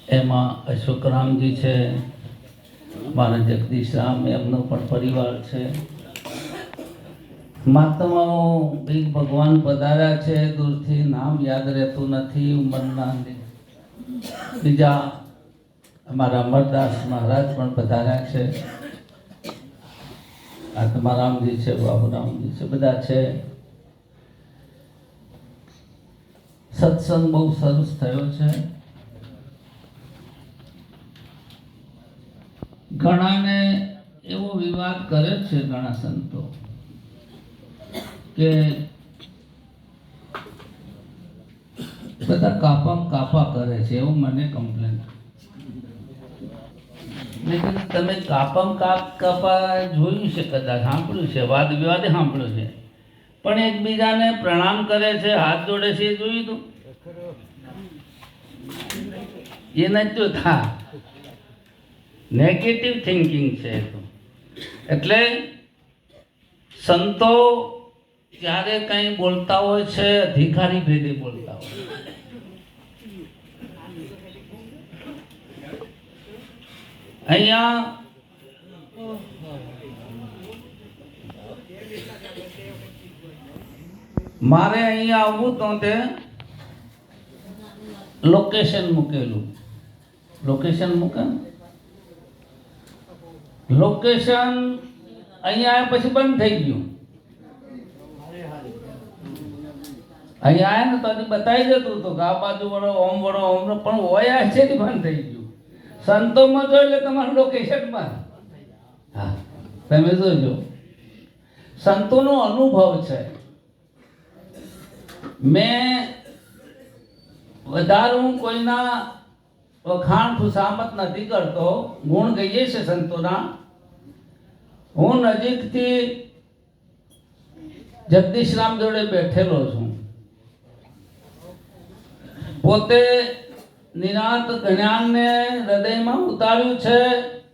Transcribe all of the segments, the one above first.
એમાં અશોકરામજી છે, મારા જગદીશ રામ એમનો પણ પરિવાર છે, મહાત્માઓ બી ભગવાન પધાર્યા છે, દૂરથી નામ યાદ રહેતું નથી ઉંમરના. બીજા અમારા અમરદાસ મહારાજ પણ પધાર્યા છે, આત્મારામજી છે, બાબુરામજી છે, બધા છે. સત્સંગ બહુ સરસ થયો છે. ઘણાને એવો વિવાદ કરે છે ઘણા સંતો કે બધા કાપા કરે છે, એવું મને કમ્પ્લેન. તમે કાપા જોયું છે, કદાચ સાંભળ્યું છે, વાદ વિવાદે સાંભળ્યું છે, પણ એકબીજાને પ્રણામ કરે છે, હાથ જોડે છે, એ જોયું તું? એ નથી જોતા. નેગેટિવ થિંકિંગ છે. એટલે સંતો ત્યારે કંઈ બોલતા હોય છે, અધિકારી ભેદે બોલતા હોય. અહીંયા મારે અહીંયા આવવું તો તે લોકેશન મૂકેલું. લોકેશન અહીંયા આવ્યા પછી બંધ થઈ ગયું. અહીંયા આવ્યા ને તો હજી બતાવી દેતું હતું કે આ બાજુ વળો ઓમ પણ હોય છે ને બંધ થઈ ગયું. સંતોમાં જો એટલે તમારું લોકેશનમાં. હા, તમે જોજો, સંતોનો અનુભવ છે. મેં વધારે હું કોઈના વખાણ ખુશામત નથી કરતો, ગુણ ગઈએ છે સંતોના. હું નજીકથી જગદીશ રામ જોડે બેઠેલો છું. પોતે નિરાંત જ્ઞાનને હૃદયમાં ઉતાર્યું છે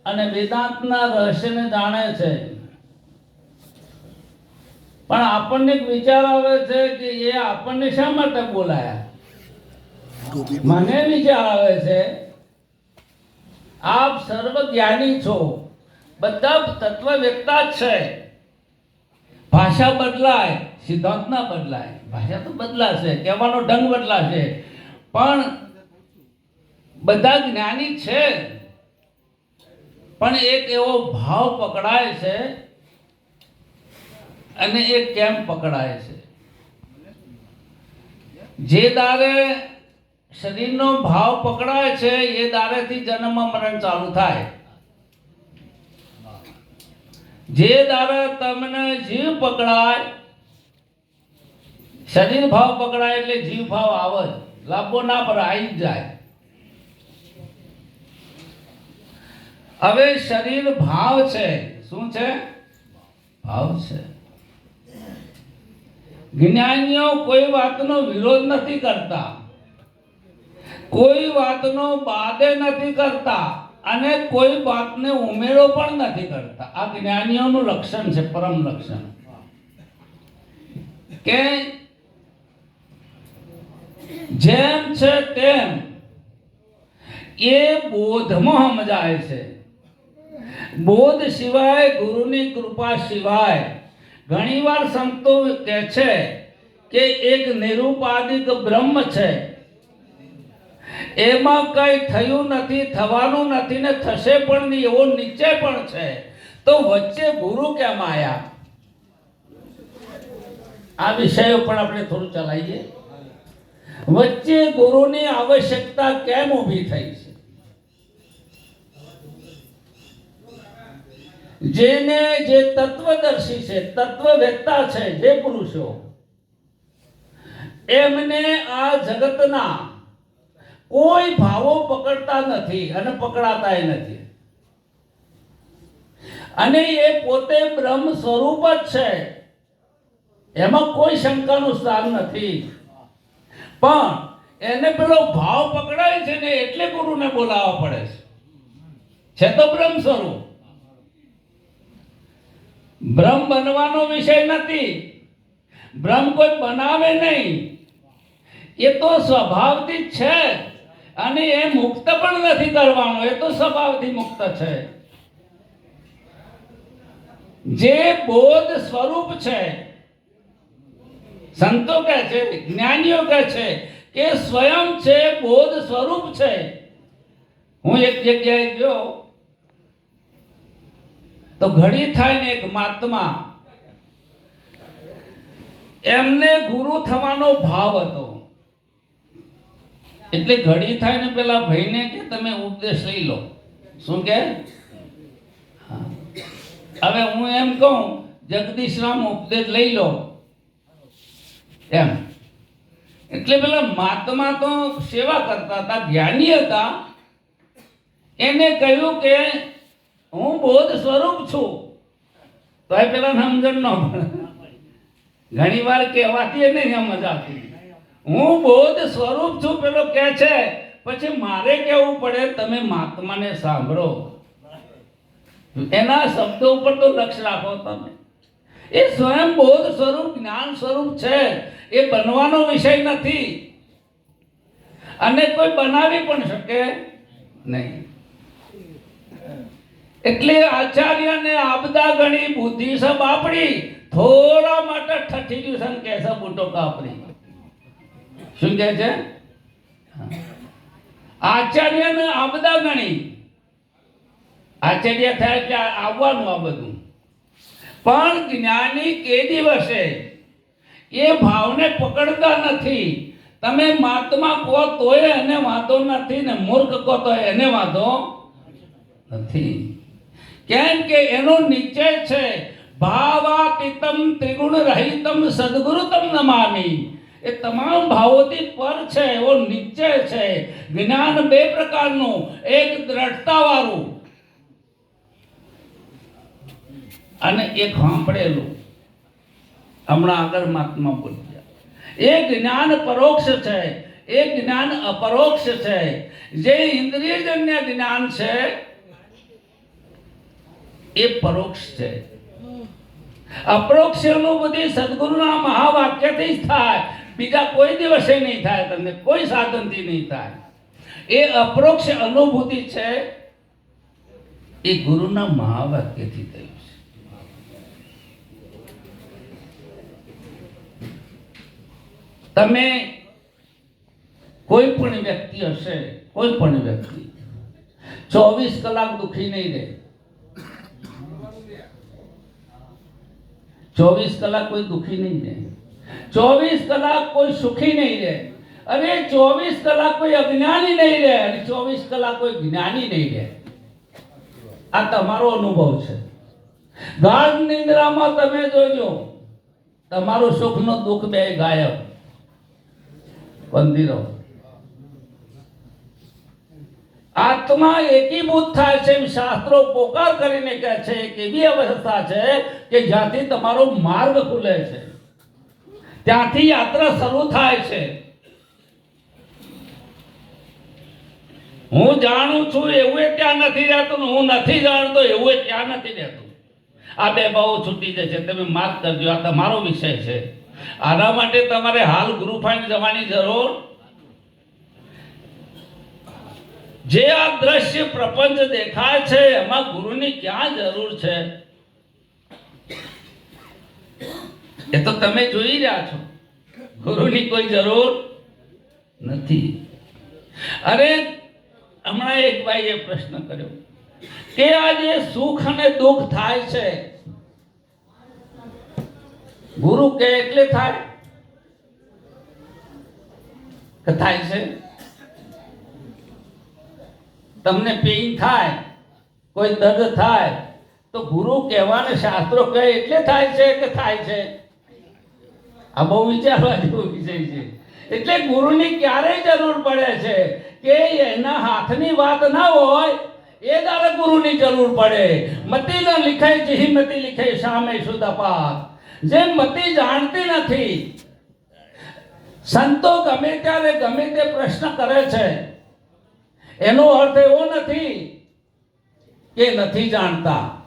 અને વેદાંતના રહસ્યને જાણે છે. પણ આપણને એક વિચાર આવે છે કે એ આપણને શા માટે બોલાયા. મને વિચાર આવે છે, આપ સર્વ જ્ઞાની છો, બધા તત્વવેત્તા જ છે. ભાષા બદલાય, સિદ્ધાંત ના બદલાય. ભાષા તો બદલાશે, કહેવાનો ઢંગ બદલાશે, પણ બધા જ્ઞાની છે. પણ એક એવો ભાવ પકડાય છે અને એ કેમ પકડાય છે? જે દારે શરીરનો ભાવ પકડાય છે એ દારેથી જન્મ મરણ ચાલુ થાય. જે દારે તમને જીવ પકડાય, શરીર ભાવ પકડાય એટલે જીવ ભાવ આવે જ, લાંબો ના પર આવી જ જાય. હવે શરીર ભાવ છે. શું છે? ભાવ છે. જ્ઞાનીઓ કોઈ વાતનો વિરોધ નથી કરતા, કોઈ વાતનો બાદે નથી કરતા અને કોઈ વાતને ઉમેરો પણ નથી કરતા. આ જ્ઞાનીઓનું લક્ષણ છે, પરમ લક્ષણ. કે જેમ છે તેમ એ બોધમાં સમજાય છે. બોધ સિવાય, ગુરુની કૃપા સિવાય. ઘણીવાર સંતો કહે છે કે એક નિરૂપાધિક બ્રહ્મ છે, એમાં કઈ થયું નથી, થવાનું નથી ને થશે પણ નહીં, એવો નીચે પણ છે. તો વચ્ચે ગુરુ કેમ આયા? આ વિષયો પણ આપણે થોડું ચલાવીએ. વચ્ચે ગુરુની આવશ્યકતા કેમ ઊભી થઈ છે? જેને જે તત્વદર્શી છે, તત્વવેત્તા છે, જે પુરુષો, એમને આ જગતના કોઈ ભાવો પકડતા નથી અને પકડાતાય નથી. અને એ પોતે બ્રહ્મ સ્વરૂપ જ છે, એમાં કોઈ શંકાનું સ્થાન નથી. પણ એને પેલો ભાવ પકડાય છે ને એટલે ગુરુને બોલાવવા પડે છે. તો બ્રહ્મ સ્વરૂપ. બ્રહ્મ બનવાનો વિષય નથી, બ્રહ્મ કોઈ બનાવે નહીં, એ તો સ્વભાવથી જ છે. અને એ મુક્ત પણ નથી કરવાનો, એ તો સ્વભાવથી મુક્ત છે. જે બોધ સ્વરૂપ છે, સંતો કહે છે, જ્ઞાનીઓ કહે છે કે સ્વયં છે, બોધ સ્વરૂપ છે. હું એક જગ્યાએ ગયો તો ઘડી થાય ને એક મહાત્મા, એમને ગુરુ થવાનો ભાવ હતો. એટલે ઘડી થાય ને પેલા ભાઈને કે તમે ઉપદેશ લઈ લો. શું કે? હવે હું એમ કહું જગદીશ રામ ઉપદેશ લઈ લો એમ. એટલે પેલા મહાત્મા તો સેવા કરતા હતા, જ્ઞાની હતા. એને કહ્યું કે હું બોધ સ્વરૂપ છું. તો એ પેલા સમજણ ન પડે, ઘણી વાર કહેવાતી નહીં સમજ આવતી. હું બોધ સ્વરૂપ છું પેલો કહે છે, પછી મારે કહેવું પડે તમે મહાત્માને સાંભળો. એના શબ્દો ઉપર તો લક્ષ્ય રાખો તમે. એ સ્વયં બોધ સ્વરૂપ, જ્ઞાન સ્વરૂપ છે. એ બનવાનો વિષય નથી અને કોઈ બનાવી પણ શકે નહીં. એટલે આચાર્યને આપદા ગણી બુદ્ધિ સબ આપણી, થોડા માટે ઠઠી દિવસન કેસા બૂટો કાપરી. શું કહે છે? આચાર્યને આપદા ગણી, આચાર્ય થાય એટલે આવવાનું આ બધું. પણ જ્ઞાની કે દિવસે એ ભાવને પકડતા નથી. તમે મહાત્મા કહો તોય એને વાંધો નથી ને મૂર્ખ કહો તો એને વાંધો નથી. કેમ કે એનો નિશ્ચય છે ભાવાતીતમ ત્રિગુણ રહિતમ સદગુરુતમ નમામી. એ તમામ ભાવોથી પર છે, એવો નિશ્ચય છે. જ્ઞાન બે પ્રકારનું, એક દ્રઢતા વાળું અને એક સાંભળેલું. હમણાં આગળ મહાત્મા બોલ્યા, એ જ્ઞાન પરોક્ષ છે, એ જ્ઞાન અપરોક્ષ છે. જે ઇન્દ્રિયજન્ય જ્ઞાન છે એ પરોક્ષ છે. અપરોક્ષ અનુભૂતિ સદગુરુના મહાવાક્યથી જ થાય, બીજા કોઈ દિવસે નહીં થાય, તમને કોઈ સાધનથી નહીં થાય. એ અપરોક્ષ અનુભૂતિ છે એ ગુરુના મહાવાક્યથી થયું છે. તમે કોઈ પણ વ્યક્તિ હશે, કોઈ પણ વ્યક્તિ 24 કલાક દુખી નહીં રહે. 24 કલાક કોઈ દુખી નહીં રહે, 24 કલાક કોઈ સુખી નહીં રહે, અને 24 કલાક કોઈ અજ્ઞાની નહીં રહે, અને 24 કલાક કોઈ જ્ઞાની નહીં રહે. આ તમારો અનુભવ છે. ગાઢ નિંદ્રામાં તમે જોજો, તમારું સુખ નો દુઃખ બે ગાયબ. બંધીરો આત્મા એકીભૂત થાય છે. શાસ્ત્રો પોકાર કરીને કહે છે કે એવી અવસ્થા છે કે જ્યાંથી તમારો માર્ગ ખુલે છે, ત્યાંથી યાત્રા શરૂ થાય છે. હું જાણું છું એવું ત્યાં નથી રહેતું, હું નથી જાણતો એવું ત્યાં નથી રહેતું. આ બે બહુ છૂટી જશે, તમે માફ કરજો, આ તમારો વિષય છે. આના માટે તમારે હાલ ગુરુફાઈન જવાની જરૂર. જે આ દ્રશ્ય પ્રપંચ દેખાય છે એમાં ગુરુની ક્યાં જરૂર છે? એ તો તમે જોઈ રહ્યા છો, ગુરુની કોઈ જરૂર નથી. અરે હમણાં એક ભાઈએ પ્રશ્ન કર્યો કે આ જે સુખ અને દુઃખ થાય છે, ગુરુ કે એટલે થાય કે થાય છે? તમને પેઇન થાય, કોઈ દર્દ થાય, તો ગુરુ કહેવાને શાસ્ત્રો કહે એટલે થાય છે કે થાય છે? આ બહુ વિચારવા જેવો વિષય છે. એટલે ગુરુની ક્યારેય જરૂર પડે છે કે એના હાથની વાત ના હોય એ દાડે ગુરુની જરૂર પડે. મતિ ન લીખે જેહી મતિ લીખે સામે સુદપાત. જે મતિ જાણતી નથી, સંતો ગમે ત્યારે ગમે તે પ્રશ્ન કરે છે, એનો અર્થ એવો નથી કે નથી જાણતા.